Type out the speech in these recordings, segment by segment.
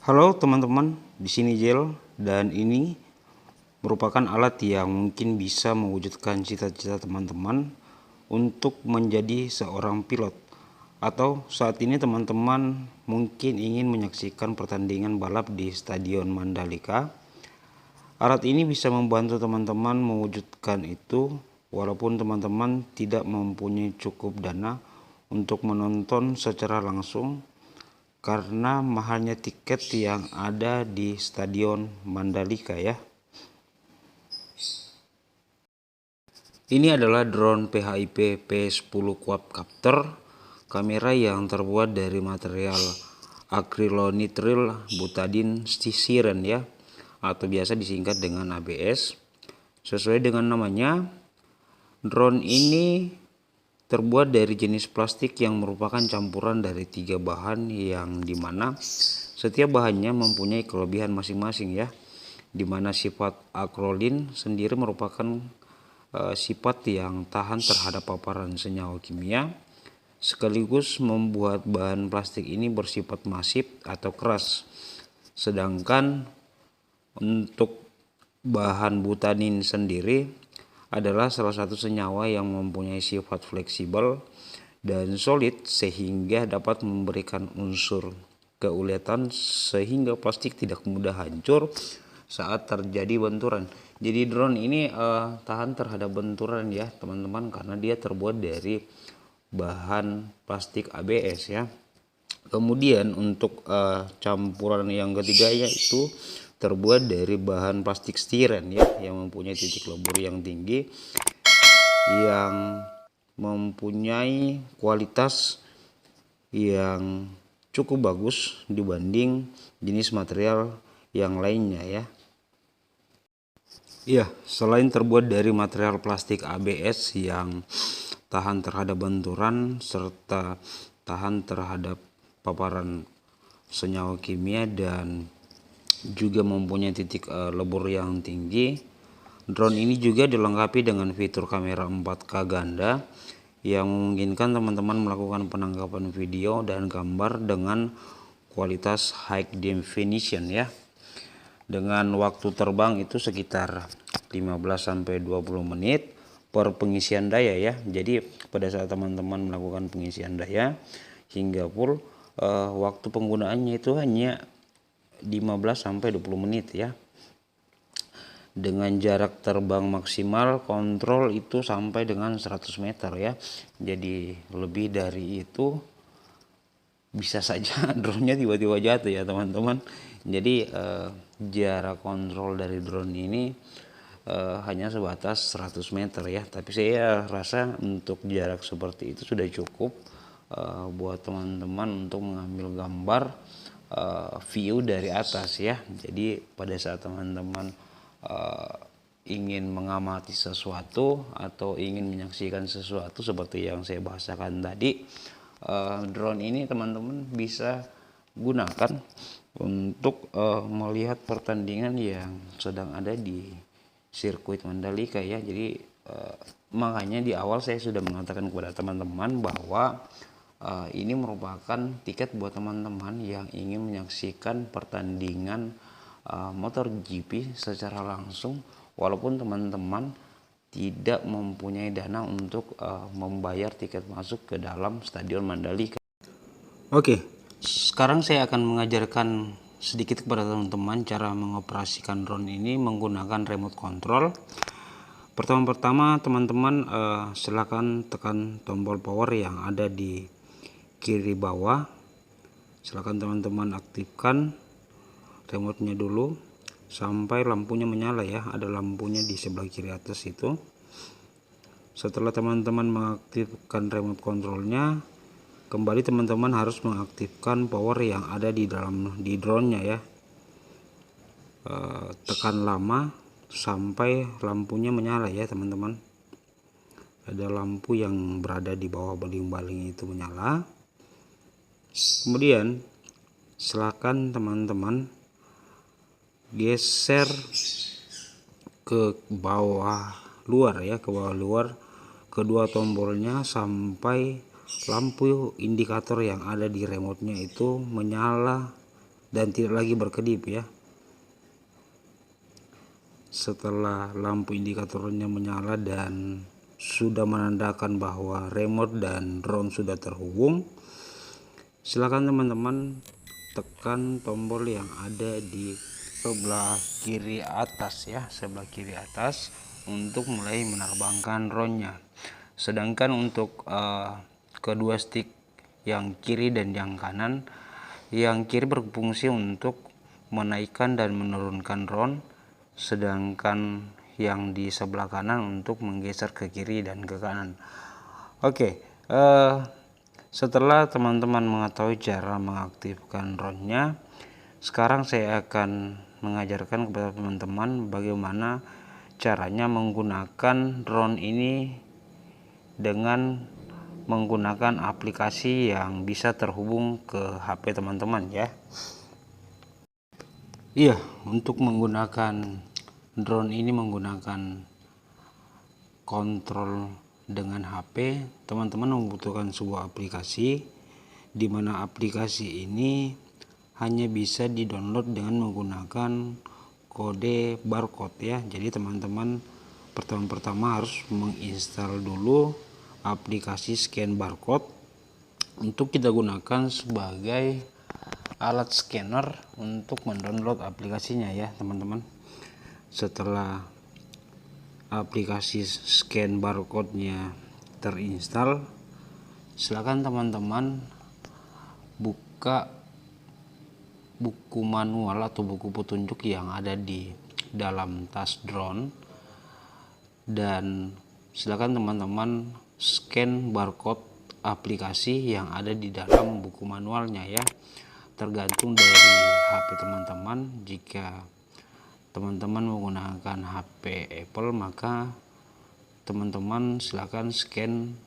Halo teman-teman, di sini Jel dan ini merupakan alat yang mungkin bisa mewujudkan cita-cita teman-teman untuk menjadi seorang pilot. Atau saat ini teman-teman mungkin ingin menyaksikan pertandingan balap di Stadion Mandalika. Alat ini bisa membantu teman-teman mewujudkan itu walaupun teman-teman tidak mempunyai cukup dana untuk menonton secara langsung karena mahalnya tiket yang ada di Stadion Mandalika ya. Ini adalah drone PHIP P10 Quadcopter, kamera yang terbuat dari material acrylonitrile butadiene styrene ya, atau biasa disingkat dengan ABS. Sesuai dengan namanya, drone ini terbuat dari jenis plastik yang merupakan campuran dari 3 bahan yang dimana setiap bahannya mempunyai kelebihan masing-masing ya, dimana sifat acrylon sendiri merupakan sifat yang tahan terhadap paparan senyawa kimia, sekaligus membuat bahan plastik ini bersifat masif atau keras. Sedangkan untuk bahan butanin sendiri adalah salah satu senyawa yang mempunyai sifat fleksibel dan solid sehingga dapat memberikan unsur keuletan sehingga plastik tidak mudah hancur saat terjadi benturan. Jadi drone ini tahan terhadap benturan ya teman-teman, karena dia terbuat dari bahan plastik ABS ya. Kemudian untuk campuran yang ketiga yaitu terbuat dari bahan plastik stiren ya, yang mempunyai titik lebur yang tinggi, yang mempunyai kualitas yang cukup bagus dibanding jenis material yang lainnya ya. Iya, selain terbuat dari material plastik ABS yang tahan terhadap benturan serta tahan terhadap paparan senyawa kimia dan juga mempunyai titik lebur yang tinggi, drone ini juga dilengkapi dengan fitur kamera 4K ganda yang memungkinkan teman-teman melakukan penangkapan video dan gambar dengan kualitas high definition ya, dengan waktu terbang itu sekitar 15-20 menit per pengisian daya ya. Jadi pada saat teman-teman melakukan pengisian daya hingga full, waktu penggunaannya itu hanya 15-20 menit ya. Dengan jarak terbang maksimal kontrol itu sampai dengan 100 meter ya. Jadi lebih dari itu bisa saja drone-nya tiba-tiba jatuh ya teman-teman. Jadi jarak kontrol dari drone ini hanya sebatas 100 meter ya, tapi saya rasa untuk jarak seperti itu sudah cukup buat teman-teman untuk mengambil gambar view dari atas ya. Jadi pada saat teman-teman ingin mengamati sesuatu atau ingin menyaksikan sesuatu seperti yang saya bahasakan tadi, drone ini teman-teman bisa gunakan untuk melihat pertandingan yang sedang ada di sirkuit Mandalika ya. Jadi makanya di awal saya sudah mengatakan kepada teman-teman bahwa ini merupakan tiket buat teman-teman yang ingin menyaksikan pertandingan MotoGP secara langsung walaupun teman-teman tidak mempunyai dana untuk membayar tiket masuk ke dalam Stadion Mandalika. Oke, sekarang saya akan mengajarkan sedikit kepada teman-teman cara mengoperasikan drone ini menggunakan remote control. Pertama-tama teman-teman silakan tekan tombol power yang ada di kiri bawah. Silakan teman-teman aktifkan remote-nya dulu sampai lampunya menyala ya. Ada lampunya di sebelah kiri atas itu. Setelah teman-teman mengaktifkan remote controlnya, kembali teman-teman harus mengaktifkan power yang ada di drone-nya ya. Tekan lama sampai lampunya menyala ya teman-teman. Ada lampu yang berada di bawah baling-baling itu menyala. Kemudian silakan teman-teman geser ke bawah luar ya, ke bawah luar kedua tombolnya sampai lampu indikator yang ada di remote-nya itu menyala dan tidak lagi berkedip ya. Setelah lampu indikatornya menyala dan sudah menandakan bahwa remote dan drone sudah terhubung, silakan teman-teman tekan tombol yang ada di sebelah kiri atas ya, sebelah kiri atas untuk mulai menerbangkan drone-nya. Sedangkan untuk kedua stick yang kiri dan yang kanan, yang kiri berfungsi untuk menaikkan dan menurunkan drone, sedangkan yang di sebelah kanan untuk menggeser ke kiri dan ke kanan. Oke, setelah teman-teman mengetahui cara mengaktifkan drone-nya, sekarang saya akan mengajarkan kepada teman-teman bagaimana caranya menggunakan drone ini dengan menggunakan aplikasi yang bisa terhubung ke HP teman-teman ya. Iya, untuk menggunakan drone ini menggunakan kontrol dengan HP, teman-teman membutuhkan sebuah aplikasi, di mana aplikasi ini hanya bisa di-download dengan menggunakan kode barcode ya. Jadi teman-teman pertama harus menginstal dulu aplikasi scan barcode untuk kita gunakan sebagai alat scanner untuk mendownload aplikasinya ya teman-teman. Setelah aplikasi scan barcode-nya terinstall, silakan teman-teman buka buku manual atau buku petunjuk yang ada di dalam tas drone, dan silakan teman-teman scan barcode aplikasi yang ada di dalam buku manualnya ya. Tergantung dari HP teman-teman. Jika teman-teman menggunakan HP Apple, maka teman-teman silakan scan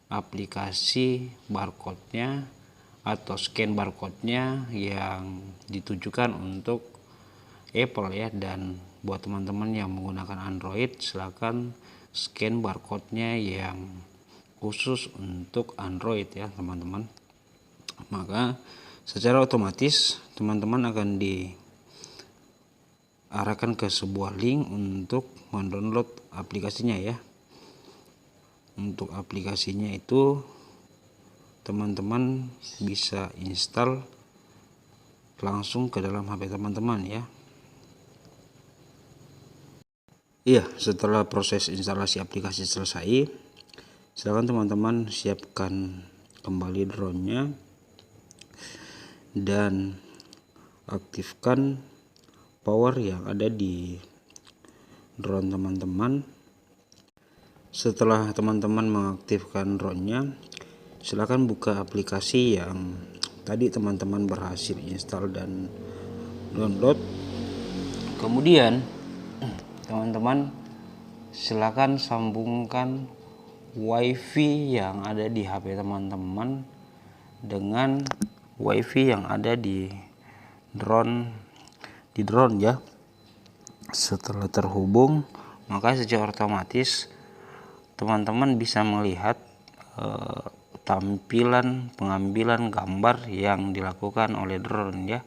aplikasi barcode-nya atau scan barcode-nya yang ditujukan untuk Apple ya. Dan buat teman-teman yang menggunakan Android, silakan scan barcode-nya yang khusus untuk Android ya teman-teman. Maka secara otomatis teman-teman akan diarahkan ke sebuah link untuk mendownload aplikasinya ya. Untuk aplikasinya itu teman-teman bisa install langsung ke dalam HP teman-teman ya. Iya, setelah proses instalasi aplikasi selesai, silakan teman-teman siapkan kembali drone-nya dan aktifkan power yang ada di drone teman-teman. Setelah teman-teman mengaktifkan drone-nya, silakan buka aplikasi yang tadi teman-teman berhasil install dan download. Kemudian teman-teman silakan sambungkan WiFi yang ada di HP teman-teman dengan WiFi yang ada di drone ya. Setelah terhubung, maka secara otomatis teman-teman bisa melihat tampilan pengambilan gambar yang dilakukan oleh drone ya.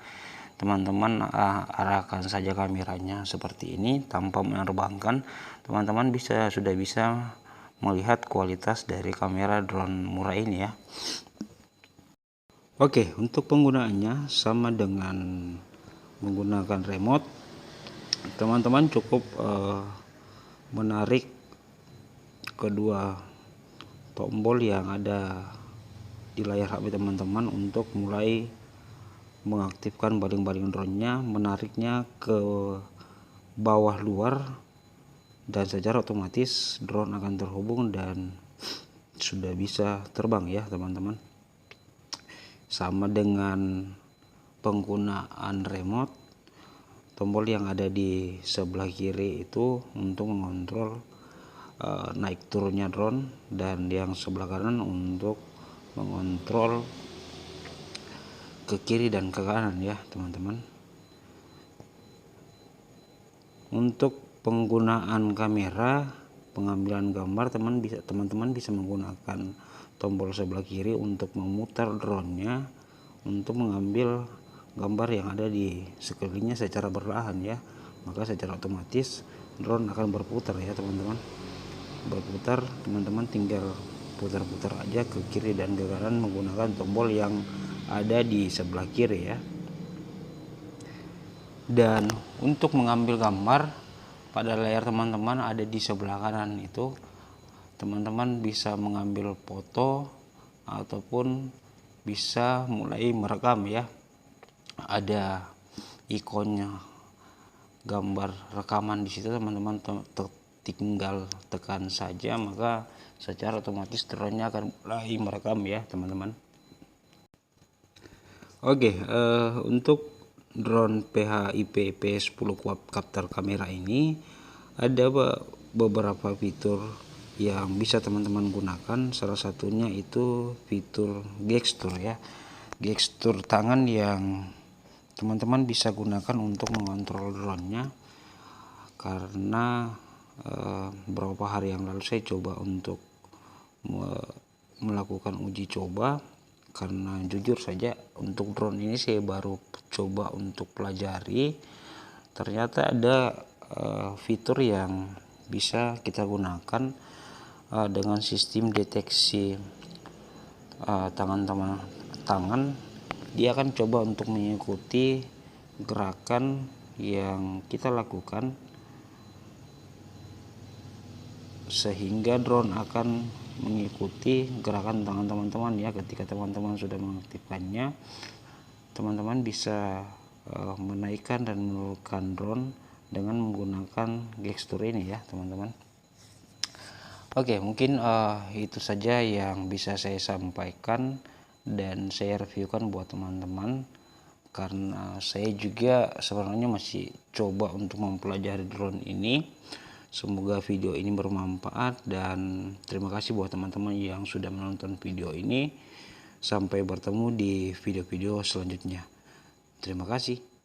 Teman-teman arahkan saja kameranya seperti ini tanpa menerbangkan, teman-teman sudah bisa melihat kualitas dari kamera drone murah ini ya. Oke, untuk penggunaannya sama dengan menggunakan remote. Teman-teman cukup menarik kedua tombol yang ada di layar HP teman-teman untuk mulai mengaktifkan baling-baling drone-nya, menariknya ke bawah luar, dan secara otomatis drone akan terhubung dan sudah bisa terbang ya teman-teman. Sama dengan penggunaan remote, tombol yang ada di sebelah kiri itu untuk mengontrol naik turunnya drone, dan yang sebelah kanan untuk mengontrol ke kiri dan ke kanan ya teman-teman. Untuk penggunaan kamera pengambilan gambar, teman-teman bisa menggunakan tombol sebelah kiri untuk memutar drone-nya untuk mengambil gambar yang ada di sekelilingnya secara perlahan ya, maka secara otomatis drone akan berputar ya teman-teman. Berputar, teman-teman tinggal putar-putar aja ke kiri dan ke kanan menggunakan tombol yang ada di sebelah kiri ya. Dan untuk mengambil gambar pada layar teman-teman ada di sebelah kanan itu, teman-teman bisa mengambil foto ataupun bisa mulai merekam ya. Ada ikonnya gambar rekaman di situ, teman-teman tinggal tekan saja, maka secara otomatis drone-nya akan mulai merekam ya teman-teman. Oke, untuk drone PHIP P10 quadcopter kamera ini ada beberapa fitur yang bisa teman-teman gunakan. Salah satunya itu fitur gestur ya, gestur tangan yang teman-teman bisa gunakan untuk mengontrol drone-nya. Karena beberapa hari yang lalu saya coba untuk melakukan uji coba, karena jujur saja untuk drone ini saya baru coba untuk pelajari. Ternyata ada fitur yang bisa kita gunakan dengan sistem deteksi tangan. Dia akan coba untuk mengikuti gerakan yang kita lakukan, sehingga drone akan mengikuti gerakan tangan teman-teman ya. Ketika teman-teman sudah mengaktifkannya, teman-teman bisa menaikkan dan menurunkan drone dengan menggunakan gestur ini ya teman-teman. Oke, mungkin itu saja yang bisa saya sampaikan dan saya reviewkan buat teman-teman, karena saya juga sebenarnya masih coba untuk mempelajari drone ini. Semoga video ini bermanfaat dan terima kasih buat teman-teman yang sudah menonton video ini. Sampai bertemu di video-video selanjutnya. Terima kasih.